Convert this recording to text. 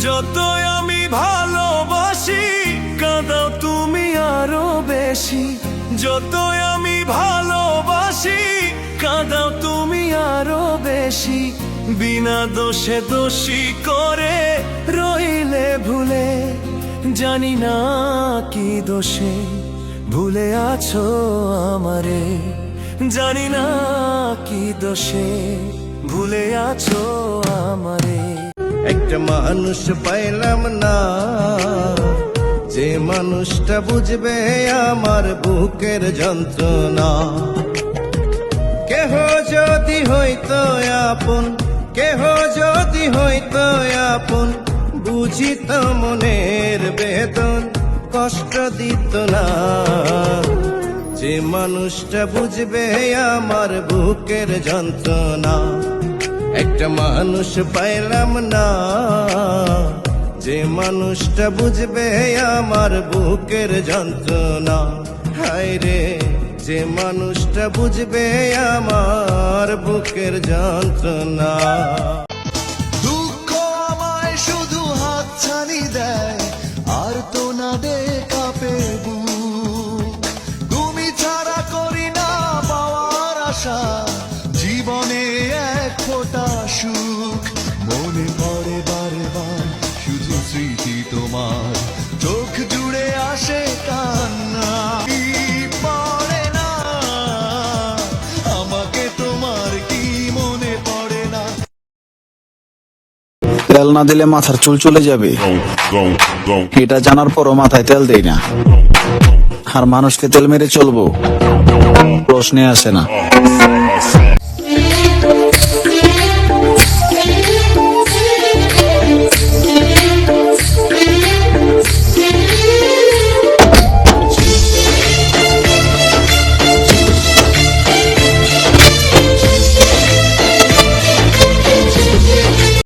যতই আমি ভালোবাসি কাঁদাও তুমি আরো বেশি। যতই আমি ভালোবাসি কাঁদাও তুমি আরো বেশি। বিনা দোষে দোষী করে রইলে ভুলে, জানি না কি দোষে ভুলে আছো আমারে। জানি না কি দোষে ভুলে আছো আমারে। একটা মানুষ পাইলাম না, যে মানুষটা বুঝবে আমার বুকের যন্ত্রণা। কেহ যদি হইতো আপন, কেহ যদি হইতো আপন, বুঝিত মনের বেদন, কষ্ট দিত না। যে মানুষটা বুঝবে আমার বুকের যন্ত্রণা, একটা মানুষ পাইলাম না, যে মানুষটা বুঝবে আমার বুকের যন্ত্রণা। হায় রে, যে মানুষটা বুঝবে আমার বুকের যন্ত্রণা। দুঃখ আমায় শুধু হাতছানি দেয়, আর তো না দে কাঁপে বুক। তুমি ছাড়া করি না পাওয়ার আশা, জীবনে এক ফোঁটা সুখ। মনে পড়ে বারে বার শুধু স্মৃতি তোমার, চোখ জুড়ে আসে কান্না। কি পড়ে না আমাকে তোমার, কি মনে পড়ে না? তেল না দিলে মাথার চুল চলে যাবে, এটা জানার পরও মাথায় তেল দেই না। আর মানুষকে তেল মেরে চলবো প্রশ্নে আসে না।